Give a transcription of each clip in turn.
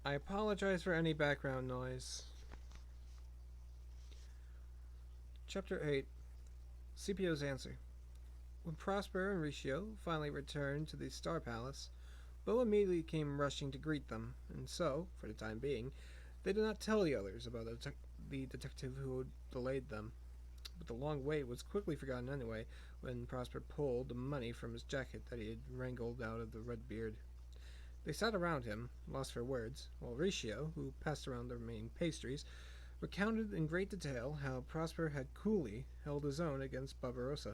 I apologize for any background noise. Chapter 8. Scipio's Answer. When Prosper and Riccio finally returned to the Star Palace, Bo immediately came rushing to greet them, and so, for the time being, they did not tell the others about the detective who had delayed them. But the long wait was quickly forgotten anyway when Prosper pulled the money from his jacket that he had wrangled out of the red beard. They sat around him, lost for words, while Riccio, who passed around the remaining pastries, recounted in great detail how Prosper had coolly held his own against Barbarossa.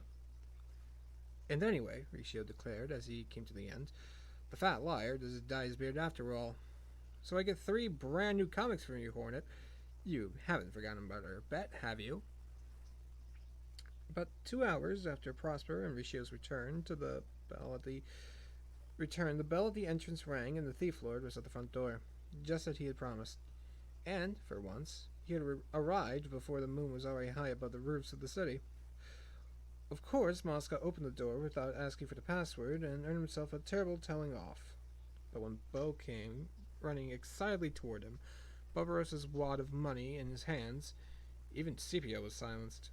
And anyway, Riccio declared as he came to the end, the fat liar doesn't dye his beard after all. So I get 3 brand new comics from you, Hornet. You haven't forgotten about our bet, have you? About 2 hours after Prosper and Riccio's return, the bell at the entrance rang, and the thief lord was at the front door, just as he had promised. And, for once, he had arrived before the moon was already high above the roofs of the city. Of course, Mosca opened the door without asking for the password and earned himself a terrible telling off. But when Bo came running excitedly toward him, Barbarossa's wad of money in his hands, even Scipio was silenced.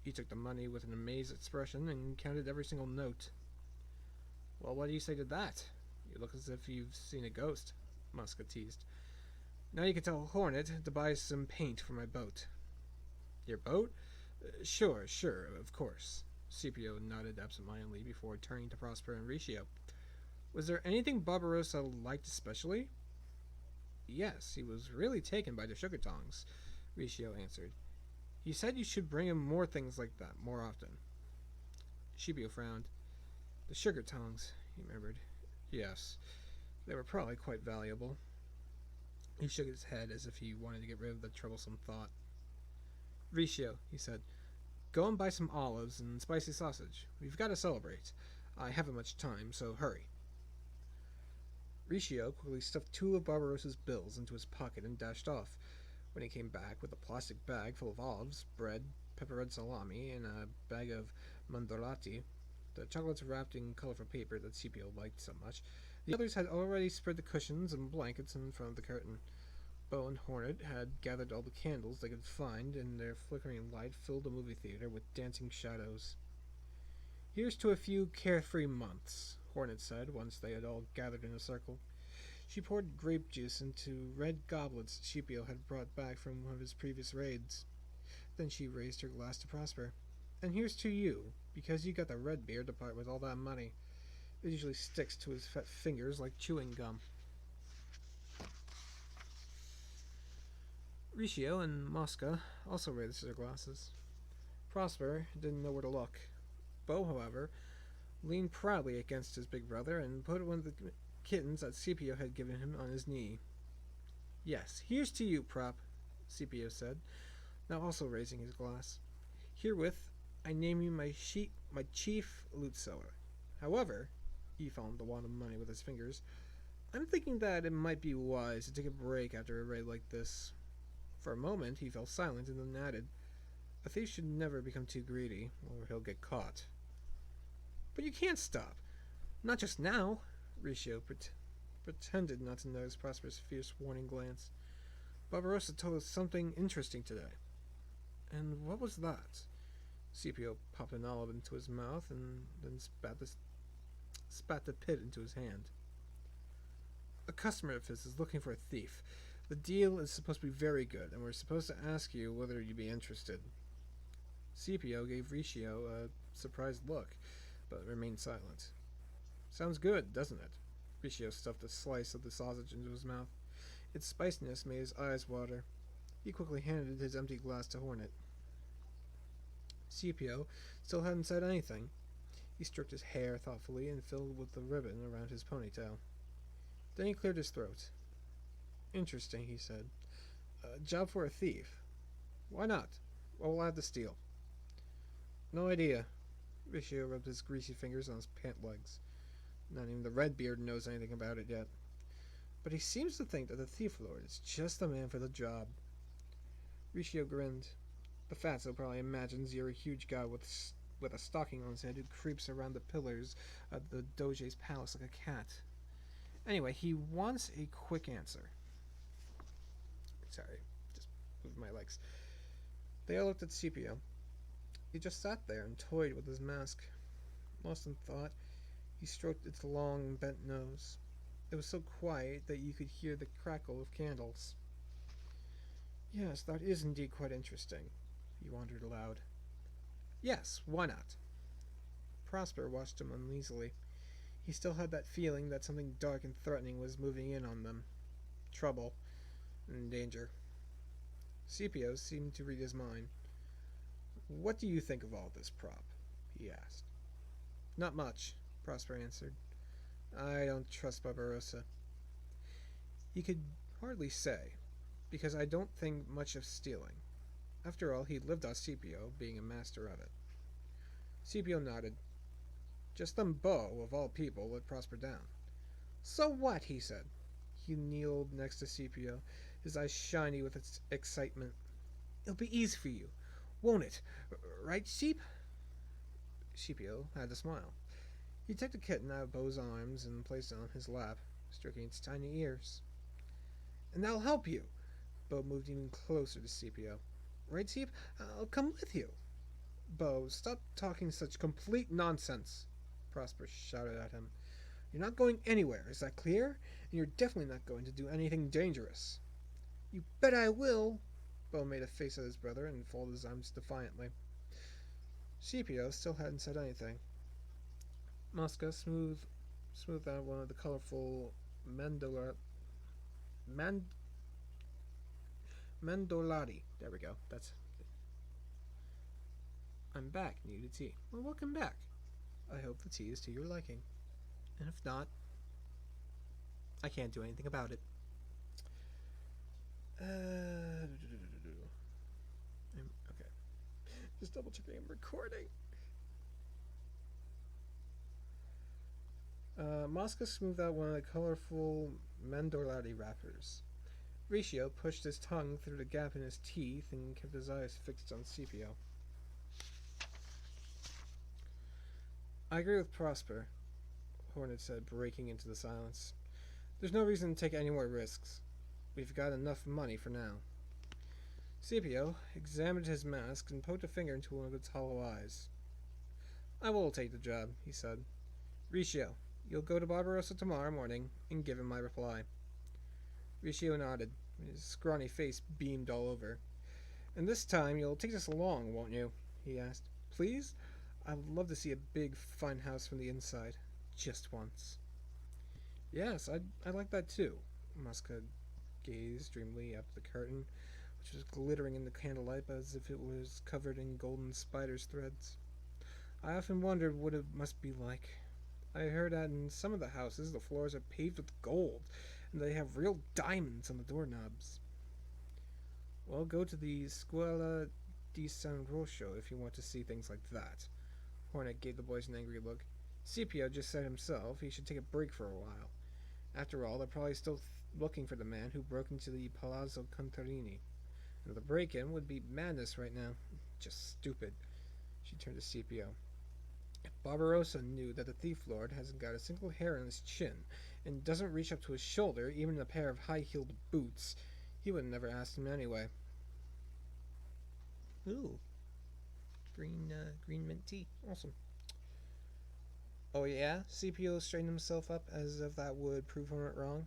He took the money with an amazed expression and counted every single note. Well, what do you say to that? You look as if you've seen a ghost, Mosca teased. Now you can tell Hornet to buy some paint for my boat. Your boat? Sure, of course. Scipio nodded absentmindedly before turning to Prosper and Riccio. Was there anything Barbarossa liked especially? Yes, he was really taken by the sugar tongs, Riccio answered. He said you should bring him more things like that more often. Scipio frowned. The sugar tongs, he murmured. Yes, they were probably quite valuable. He shook his head as if he wanted to get rid of the troublesome thought. Riccio, he said, go and buy some olives and spicy sausage. We've got to celebrate. I haven't much time, so hurry. Riccio quickly stuffed 2 of Barbarossa's bills into his pocket and dashed off. When he came back with a plastic bag full of olives, bread, pepper red salami, and a bag of mandorlati, the chocolates wrapped in colorful paper that Scipio liked so much, the others had already spread the cushions and blankets in front of the curtain. Bo and Hornet had gathered all the candles they could find, and their flickering light filled the movie theater with dancing shadows. Here's to a few carefree months, Hornet said once they had all gathered in a circle. She poured grape juice into red goblets Scipio had brought back from one of his previous raids. Then she raised her glass to Prosper. And here's to you, because you got the red beard to part with all that money. It usually sticks to his fat fingers like chewing gum. Riccio and Mosca also raised their glasses. Prosper didn't know where to look. Bo, however, leaned proudly against his big brother and put one of the kittens that Scipio had given him on his knee. Yes, here's to you, Prop, Scipio said, now also raising his glass. Herewith, I name you my chief loot seller. However, he found the wad of money with his fingers, I'm thinking that it might be wise to take a break after a raid like this. For a moment, he fell silent and then added, a thief should never become too greedy, or he'll get caught. But you can't stop. Not just now, Riccio pretended not to notice Prosper's fierce warning glance. Barbarossa told us something interesting today. And what was that? Scipio popped an olive into his mouth and then spat the pit into his hand. A customer of his is looking for a thief. The deal is supposed to be very good, and we're supposed to ask you whether you'd be interested. Scipio gave Riccio a surprised look, but remained silent. Sounds good, doesn't it? Riccio stuffed a slice of the sausage into his mouth. Its spiciness made his eyes water. He quickly handed his empty glass to Hornet. Scipio still hadn't said anything. He stroked his hair thoughtfully and filled with the ribbon around his ponytail. Then he cleared his throat. Interesting, he said. A job for a thief. Why not? What will I have to steal? No idea. Riccio rubbed his greasy fingers on his pant legs. Not even the Redbeard knows anything about it yet. But he seems to think that the thief lord is just the man for the job. Riccio grinned. The fatso probably imagines you're a huge guy with a stocking on his head who creeps around the pillars of the Doge's palace like a cat. Anyway, he wants a quick answer. Sorry, just moved my legs. They all looked at Scipio. He just sat there and toyed with his mask. Lost in thought, he stroked its long, bent nose. It was so quiet that you could hear the crackle of candles. Yes, that is indeed quite interesting, he wondered aloud. Yes, why not? Prosper watched him uneasily. He still had that feeling that something dark and threatening was moving in on them. Trouble and danger. Scipio seemed to read his mind. What do you think of all this, Prop? He asked. Not much, Prosper answered. I don't trust Barbarossa. He could hardly say, because I don't think much of stealing. After all, he lived on Scipio, being a master of it. Scipio nodded. Just then Beau, of all people, let Prosper down. So what? He said. He kneeled next to Scipio, his eyes shiny with excitement. It'll be easy for you, won't it? Right, Sheep? Scipio had to smile. He took the kitten out of Beau's arms and placed it on his lap, stroking its tiny ears. And I'll help you. Beau moved even closer to Scipio. Right, Sheep? I'll come with you. Beau, stop talking such complete nonsense, Prosper shouted at him. You're not going anywhere, is that clear? And you're definitely not going to do anything dangerous. You bet I will. Beau made a face at his brother and folded his arms defiantly. Scipio still hadn't said anything. Mosca smoothed out one of the colorful mandolari. There we go. That's. I'm back, new to tea. Well, welcome back. I hope the tea is to your liking. And if not, I can't do anything about it. Okay. Just double checking I'm recording. Mosca smoothed out one of the colorful mandolari wrappers. Riccio pushed his tongue through the gap in his teeth and kept his eyes fixed on Scipio. I agree with Prosper, Hornet said, breaking into the silence. There's no reason to take any more risks. We've got enough money for now. Scipio examined his mask and poked a finger into one of its hollow eyes. I will take the job, he said. Riccio, you'll go to Barbarossa tomorrow morning and give him my reply. Riccio nodded. His scrawny face beamed all over. And this time you'll take us along, won't you? He asked. Please? I would love to see a big, fun house from the inside. Just once. Yes, I'd like that too. Mosca gazed dreamily up the curtain, which was glittering in the candlelight as if it was covered in golden spider's threads. I often wondered what it must be like. I heard that in some of the houses the floors are paved with gold, and they have real diamonds on the doorknobs. Well, go to the Scuola di San Roscio if you want to see things like that. Hornet gave the boys an angry look. Scipio just said himself he should take a break for a while. After all, they're probably still looking for the man who broke into the Palazzo Contarini. And the break-in would be madness right now. Just stupid. She turned to Scipio. If Barbarossa knew that the thief lord hasn't got a single hair on his chin and doesn't reach up to his shoulder even in a pair of high-heeled boots, he would never ask him anyway. Ooh. Green mint tea. Awesome. Oh yeah? Scipio straightened himself up as if that would prove him wrong.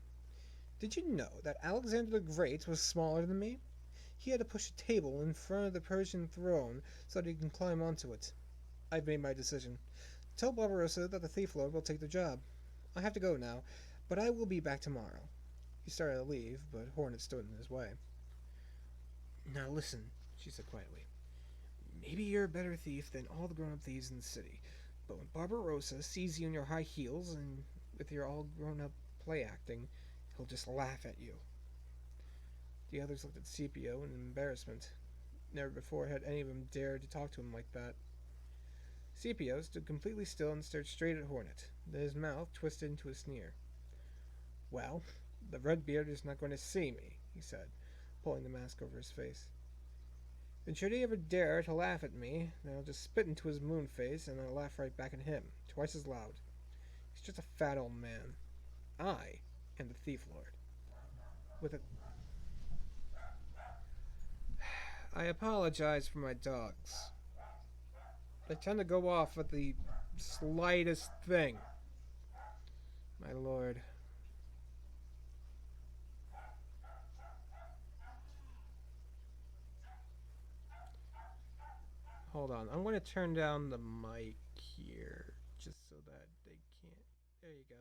Did you know that Alexander the Great was smaller than me? He had to push a table in front of the Persian throne so that he can climb onto it. I've made my decision. Tell Barbarossa that the thief lord will take the job. I have to go now, but I will be back tomorrow. He started to leave, but Hornet stood in his way. Now listen, she said quietly. Maybe you're a better thief than all the grown-up thieves in the city, but when Barbarossa sees you in your high heels and with your all grown-up play acting, he'll just laugh at you. The others looked at Scipio in embarrassment. Never before had any of them dared to talk to him like that. Scipio stood completely still and stared straight at Hornet, then his mouth twisted into a sneer. Well, the Redbeard is not going to see me, he said, pulling the mask over his face. And should he ever dare to laugh at me, then I'll just spit into his moon face and I'll laugh right back at him, twice as loud. He's just a fat old man. I am the thief lord. With a I apologize for my dogs. They tend to go off at the slightest thing. My lord. Hold on. I'm going to turn down the mic here just so that they can't. There you go.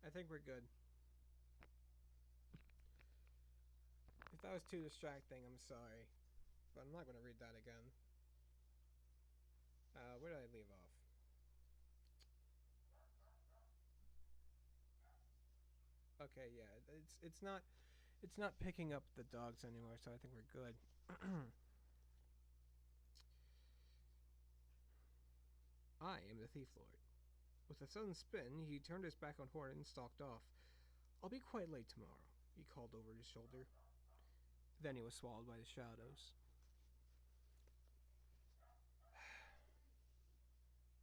I think we're good. If that was too distracting, I'm sorry. But I'm not going to read that again. Where did I leave off? Okay, yeah. It's not picking up the dogs anymore, so I think we're good. I am the Thief Lord. With a sudden spin, he turned his back on Hornet and stalked off. I'll be quite late tomorrow, he called over his shoulder. Then he was swallowed by the shadows.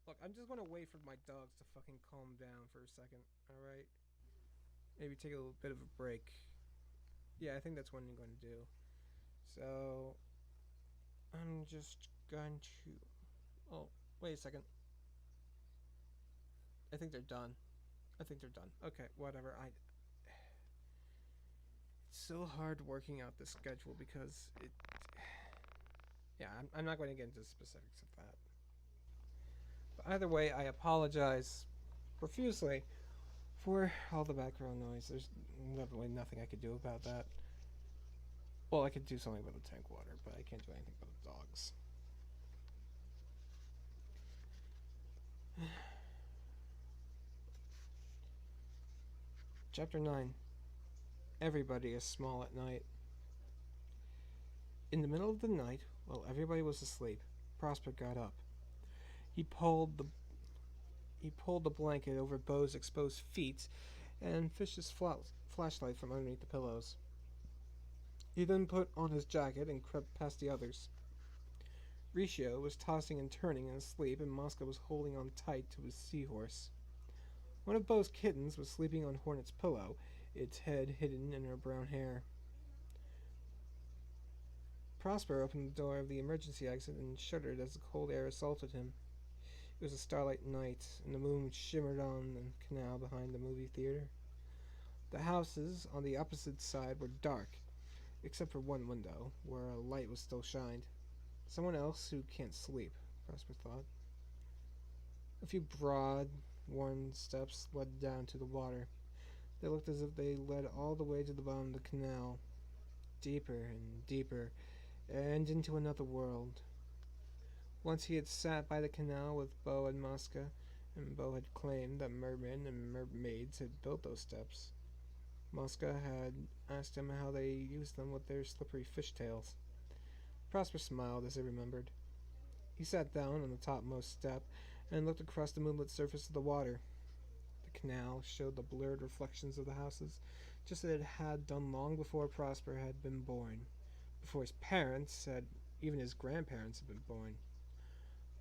Look, I'm just gonna wait for my dogs to fucking calm down for a second, alright? Maybe take a little bit of a break. Yeah, I think that's what I'm going to do. So, I'm just going to. Oh, wait a second. I think they're done. I think they're done. Okay, whatever. It's so hard working out the schedule because it. Yeah, I'm not going to get into specifics of that. But either way, I apologize profusely for all the background noise. There's literally nothing I could do about that. Well, I could do something about the tank water, but I can't do anything about the dogs. Chapter 9. Everybody is small at night. In the middle of the night, while everybody was asleep, Prosper got up. He pulled the blanket over Bo's exposed feet and fished his flashlight from underneath the pillows. He then put on his jacket and crept past the others. Riccio was tossing and turning in his sleep, and Mosca was holding on tight to his seahorse. One of Bo's kittens was sleeping on Hornet's pillow, its head hidden in her brown hair. Prosper opened the door of the emergency exit and shuddered as the cold air assaulted him. It was a starlight night, and the moon shimmered on the canal behind the movie theater. The houses on the opposite side were dark, except for one window, where a light was still shined. Someone else who can't sleep, Prosper thought. A few broad, worn steps led down to the water. They looked as if they led all the way to the bottom of the canal, deeper and deeper, and into another world. Once he had sat by the canal with Bo and Mosca, and Bo had claimed that mermen and mermaids had built those steps. Mosca had asked him how they used them with their slippery fishtails. Prosper smiled as he remembered. He sat down on the topmost step and looked across the moonlit surface of the water. The canal showed the blurred reflections of the houses, just as it had done long before Prosper had been born, before his parents had, even his grandparents had been born.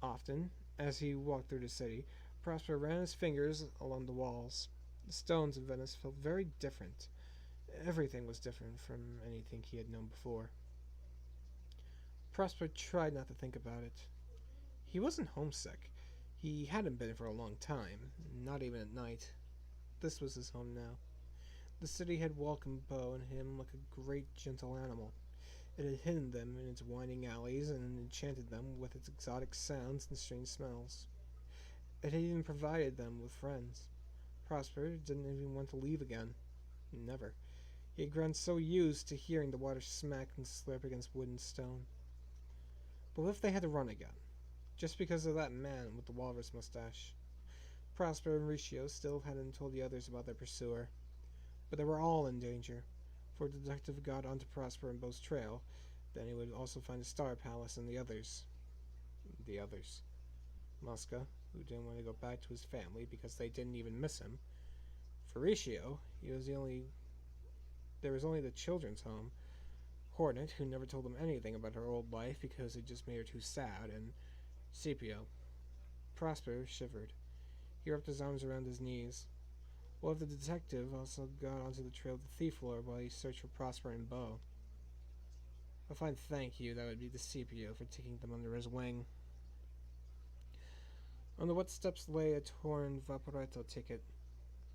Often, as he walked through the city, Prosper ran his fingers along the walls. The stones in Venice felt very different. Everything was different from anything he had known before. Prosper tried not to think about it. He wasn't homesick. He hadn't been for a long time, not even at night. This was his home now. The city had welcomed Bo and him like a great gentle animal. It had hidden them in its winding alleys and enchanted them with its exotic sounds and strange smells. It had even provided them with friends. Prosper didn't even want to leave again. Never. He had grown so used to hearing the water smack and slurp against wood and stone. But what if they had to run again? Just because of that man with the walrus mustache. Prosper and Riccio still hadn't told the others about their pursuer. But they were all in danger. For the detective got onto Prosper and Bo's trail, then he would also find the Star Palace and the others. The others. Mosca, who didn't want to go back to his family because they didn't even miss him. For Riccio, there was only the children's home. Hornet, who never told him anything about her old life because it just made her too sad, and Scipio. Prosper shivered. He wrapped his arms around his knees. What if the detective also got onto the trail of the thief lord while he searched for Prosper and Bo? A fine thank you that would be to Scipio for taking them under his wing. On the wet steps lay a torn Vaporetto ticket.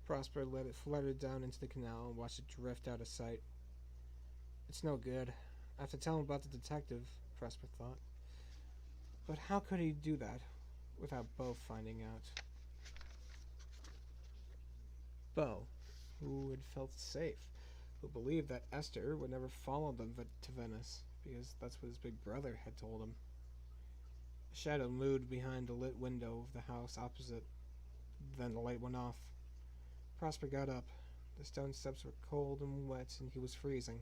Prosper let it flutter down into the canal and watched it drift out of sight. It's no good. I have to tell him about the detective, Prosper thought. But how could he do that without Bo finding out? Bo, who had felt safe, who believed that Esther would never follow them to Venice, because that's what his big brother had told him. A shadow moved behind the lit window of the house opposite. Then the light went off. Prosper got up. The stone steps were cold and wet, and he was freezing.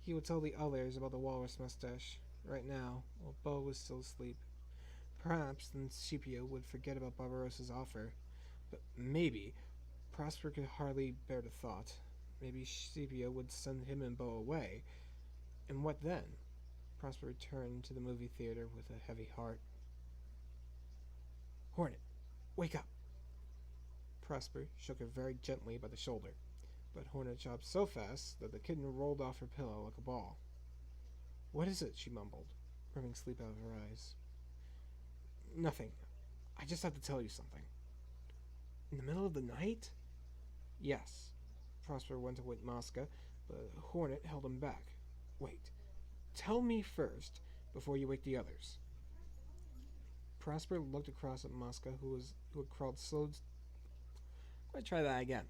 He would tell the others about the walrus mustache, right now, while Bo was still asleep. Perhaps then Scipio would forget about Barbarossa's offer. But maybe, Prosper could hardly bear the thought. Maybe Scipio would send him and Bo away. And what then? Prosper returned to the movie theater with a heavy heart. Hornet, wake up! Prosper shook her very gently by the shoulder, but Hornet chopped so fast that the kitten rolled off her pillow like a ball. What is it? She mumbled, rubbing sleep out of her eyes. Nothing. I just have to tell you something. In the middle of the night? Yes. Prosper went to wake Mosca, but Hornet held him back. Wait. Tell me first, before you wake the others. Prosper looked across at Mosca, who had crawled slow. Let's try that again.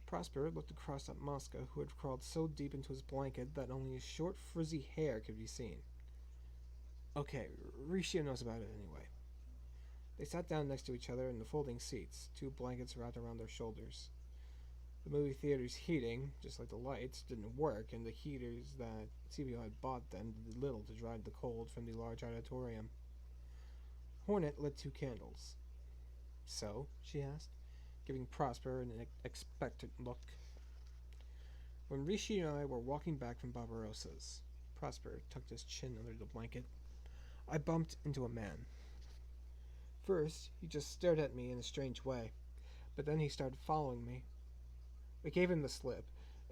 Prosper looked across at Mosca, who had crawled so deep into his blanket that only his short, frizzy hair could be seen. Okay, Riccio knows about it anyway. They sat down next to each other in the folding seats, two blankets wrapped around their shoulders. The movie theater's heating, just like the lights, didn't work, and the heaters that Scipio had bought them did little to drive the cold from the large auditorium. Hornet lit 2 candles. So? She asked, giving Prosper an expectant look. When Rishi and I were walking back from Barbarossa's, Prosper tucked his chin under the blanket. I bumped into a man. First, he just stared at me in a strange way, but then he started following me. We gave him the slip,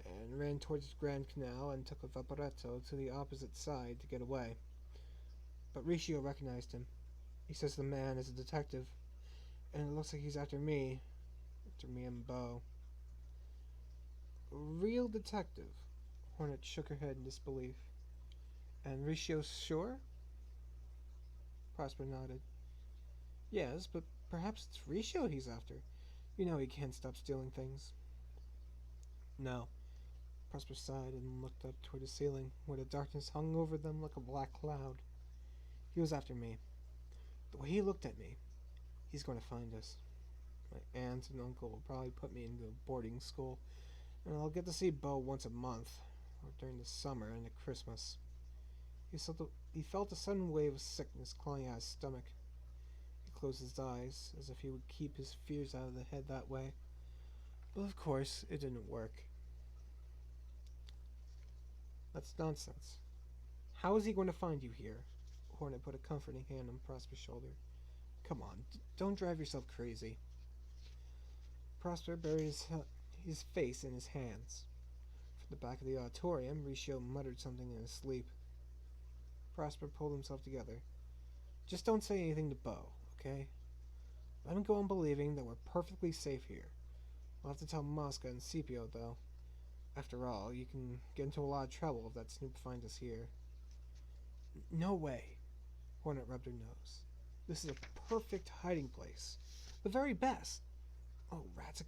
and ran towards the Grand Canal and took a Vaporetto to the opposite side to get away. But Riccio recognized him. He says the man is a detective, and it looks like he's after me and Bo. A real detective? Hornet shook her head in disbelief. And Riccio's sure? Prosper nodded. Yes, but perhaps it's Riccio he's after. You know he can't stop stealing things. No. Prosper sighed and looked up toward the ceiling, where the darkness hung over them like a black cloud. He was after me. The way he looked at me, he's going to find us. My aunt and uncle will probably put me into boarding school, and I'll get to see Bo once a month, or during the summer and at Christmas. He felt a sudden wave of sickness clawing at his stomach. He closed his eyes, as if he would keep his fears out of the head that way. But of course, it didn't work. That's nonsense. How is he going to find you here? Hornet put a comforting hand on Prosper's shoulder. Come on, don't drive yourself crazy. Prosper buried his face in his hands. From the back of the auditorium, Riccio muttered something in his sleep. Prosper pulled himself together. Just don't say anything to Bo, okay? Let him go on believing that we're perfectly safe here. We'll have to tell Mosca and Scipio, though. After all, you can get into a lot of trouble if that snoop finds us here. No way. Hornet rubbed her nose. This is a perfect hiding place. The very best. Oh, rats.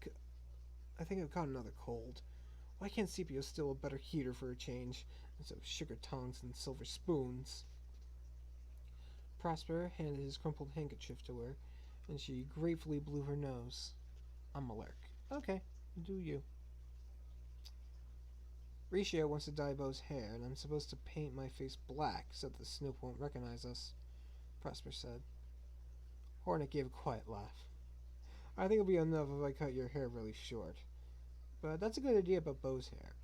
I think I've caught another cold. Why can't Scipio steal a better heater for a change, instead of sugar tongs and silver spoons? Prosper handed his crumpled handkerchief to her, and she gratefully blew her nose. I'm allergic. Okay, do you. Riccio wants to dye Bo's hair, and I'm supposed to paint my face black so that the snoop won't recognize us, Prosper said. Hornet gave a quiet laugh. I think it'll be enough if I cut your hair really short. But that's a good idea about Bo's hair.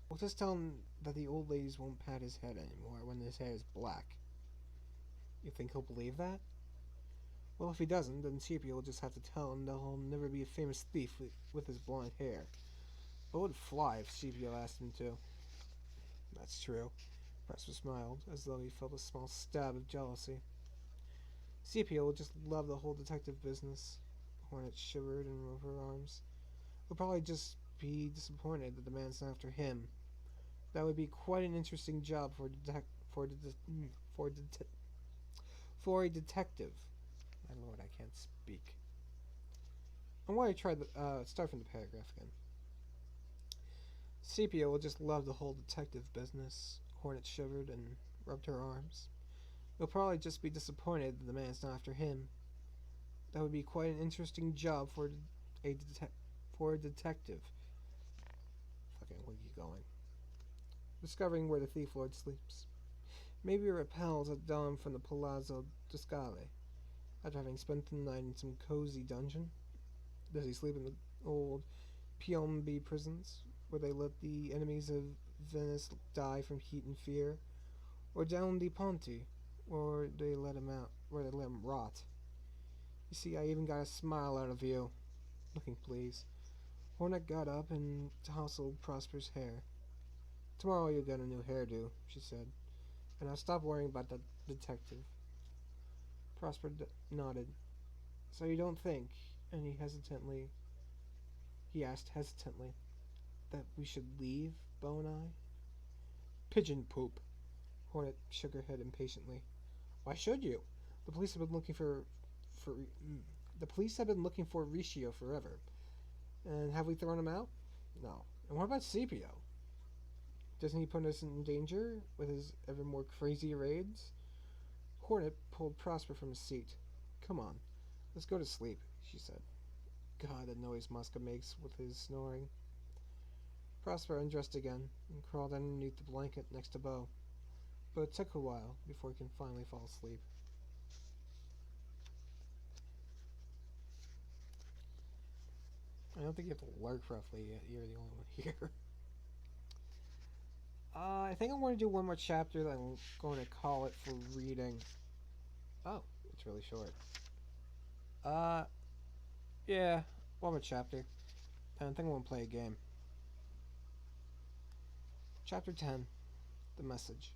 We'll just tell him that the old ladies won't pat his head anymore when his hair is black. You think he'll believe that? Well, if he doesn't, then Scipio will just have to tell him that he'll never be a famous thief with his blonde hair. Bo would fly if Scipio asked him to. That's true. Prosper smiled, as though he felt a small stab of jealousy. Sepia will just love the whole detective business. Hornet shivered and rubbed her arms. He'll probably just be disappointed that the man's not after him. That would be quite an interesting job for for det- for a detective. My lord, I can't speak. I want to try the start from the paragraph again. Sepia will just love the whole detective business. Hornet shivered and rubbed her arms. He'll probably just be disappointed that the man's not after him. That would be quite an interesting job for a detective. Fucking, we'll keep going. Discovering where the thief lord sleeps. Maybe he repels at dawn from the Palazzo Ducale after having spent the night in some cozy dungeon. Does he sleep in the old Piombi prisons, where they let the enemies of Venice die from heat and fear, or down the Ponte, where they let him rot? You see, I even got a smile out of you. Looking pleased, Hornet got up and tousled Prosper's hair. Tomorrow you'll get a new hairdo, she said, and I'll stop worrying about that detective. Prosper nodded. So you don't think, and he asked hesitantly, that we should leave, Bo and I? Pigeon poop. Hornet shook her head impatiently. Why should you? The police have been looking for the police have been looking for Riccio forever. And have we thrown him out? No. And what about Scipio? Doesn't he put us in danger with his ever more crazy raids? Hornet pulled Prosper from his seat. Come on, let's go to sleep, she said. God, the noise Muska makes with his snoring. Prosper undressed again and crawled underneath the blanket next to Bo, but it took a while before he could finally fall asleep. I don't think you have to lurk roughly yet. You're the only one here. I think I'm going to do one more chapter, then I'm going to call it for reading. Oh, it's really short. Uh, yeah, one more chapter. And I think I'm going to play a game. Chapter 10, The Message.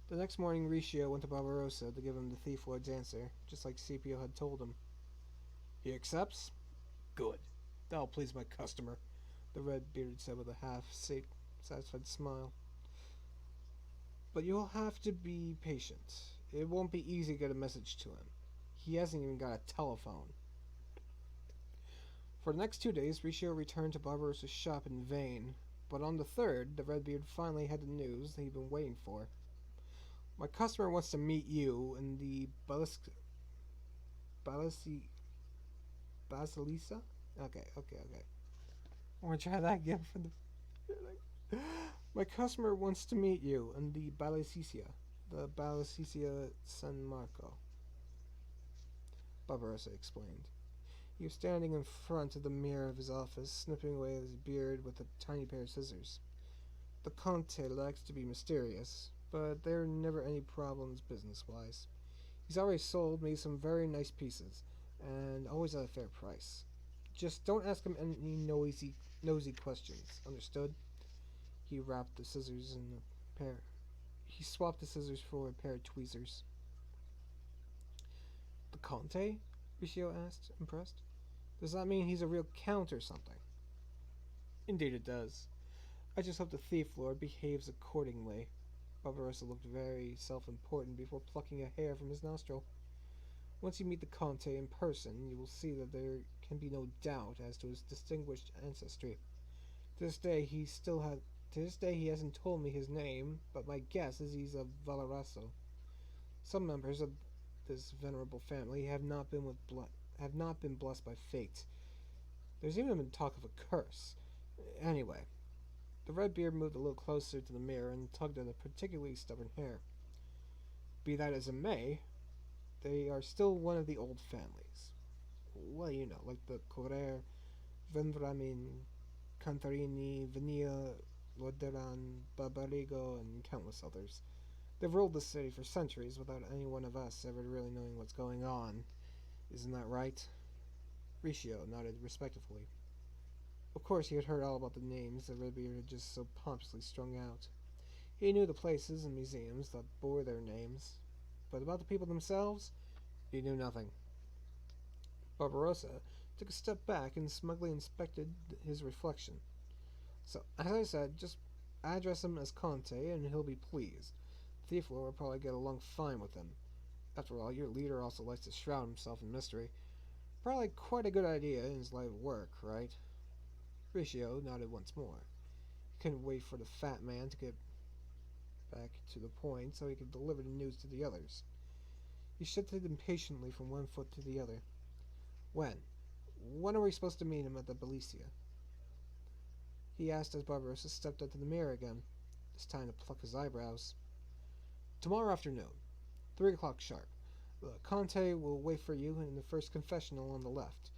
The next morning, Riccio went to Barbarossa to give him the thief lord's answer, just like Scipio had told him. He accepts? Good. That'll please my customer, the red-bearded said with a half-satisfied smile. But you'll have to be patient. It won't be easy to get a message to him. He hasn't even got a telephone. For the next 2 days, Riccio returned to Barbarossa's shop in vain, but on the third, the Redbeard finally had the news that he'd been waiting for. My customer wants to meet you in the Basilisa? Okay. I want to try that again for the... My customer wants to meet you in the Ballasicia San Marco, Barbarossa explained. He was standing in front of the mirror of his office, snipping away his beard with a tiny pair of scissors. The conte likes to be mysterious, but there are never any problems business-wise. He's already sold me some very nice pieces, and always at a fair price. Just don't ask him any nosy questions, understood? He wrapped the scissors in a pair. He swapped the scissors for a pair of tweezers. The conte? Riccio asked, impressed. Does that mean he's a real count or something? Indeed it does. I just hope the thief lord behaves accordingly. Barbarossa looked very self-important before plucking a hair from his nostril. Once you meet the conte in person, you will see that there can be no doubt as to his distinguished ancestry. To this day, he hasn't told me his name, but my guess is he's of Valarasso. Some members of this venerable family have not been blessed by fate. There's even been talk of a curse. Anyway, the Redbeard moved a little closer to the mirror and tugged at a particularly stubborn hair. Be that as it may, they are still one of the old families. Well, you know, like the Correr, Vendramin, Cantarini, Venia, Loderan, Barbarigo, and countless others. They've ruled the city for centuries without any one of us ever really knowing what's going on. Isn't that right? Riccio nodded respectfully. Of course, he had heard all about the names that Redbeard had just so pompously strung out. He knew the places and museums that bore their names, but about the people themselves, he knew nothing. Barbarossa took a step back and smugly inspected his reflection. So, as I said, just address him as Conte and he'll be pleased. Thief Lord will probably get along fine with him. After all, your leader also likes to shroud himself in mystery. Probably quite a good idea in his line of work, right? Ricio nodded once more. He couldn't wait for the fat man to get back to the point so he could deliver the news to the others. He shifted impatiently from one foot to the other. When? When are we supposed to meet him at the Belicia? He asked as Barbarossa stepped up to the mirror again, this time to pluck his eyebrows. Tomorrow afternoon, 3 o'clock sharp. The Conte will wait for you in the first confessional on the left.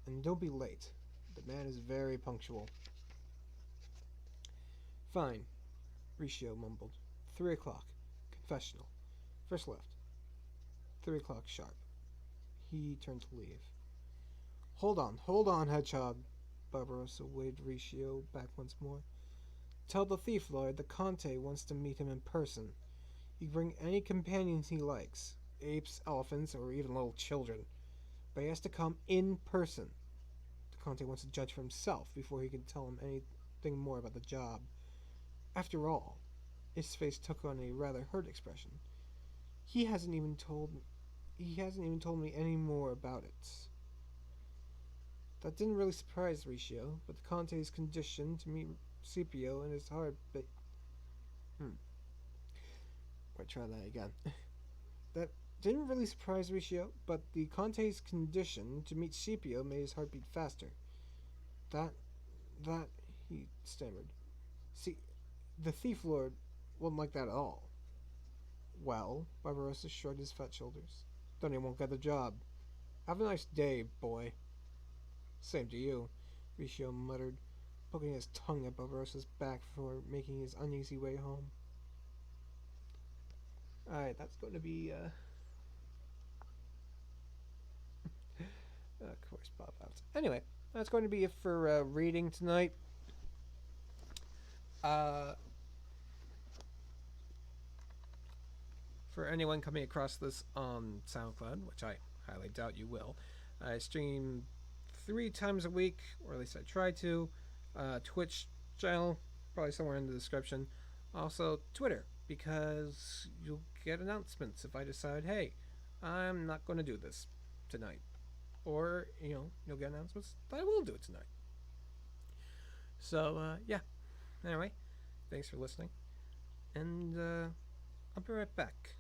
And don't be late. The man is very punctual. Fine, Ricio mumbled. 3 o'clock. Confessional. First left. 3 o'clock sharp. He turned to leave. Hold on, Hedgehog. Barbarossa waved Ricio back once more. Tell the thief lord the Conte wants to meet him in person. He can bring any companions he likes, apes, elephants, or even little children. But he has to come in person. The Conte wants to judge for himself before he can tell him anything more about the job. After all, his face took on a rather hurt expression. He hasn't even told me any more about it. That didn't really surprise Ricio, but the Conte's condition to meet Scipio in his heart I'll try that again. That didn't really surprise Ricio, but the Conte's condition to meet Scipio made his heart beat faster. That, he stammered. See, the thief lord wouldn't like that at all. Well, Barbarossa shrugged his fat shoulders. Then he won't get the job. Have a nice day, boy. Same to you, Ricio muttered, poking his tongue at Barbarossa's back before making his uneasy way home. Alright, that's going to be, of course, pop outs. Anyway, that's going to be it for reading tonight. For anyone coming across this on SoundCloud, which I highly doubt you will, I stream 3 times a week, or at least I try to. Twitch channel, probably somewhere in the description. Also, Twitter, because you'll get announcements if I decide, hey, I'm not going to do this tonight. Or, you'll get announcements that I will do it tonight. So, yeah. Anyway, thanks for listening. And I'll be right back.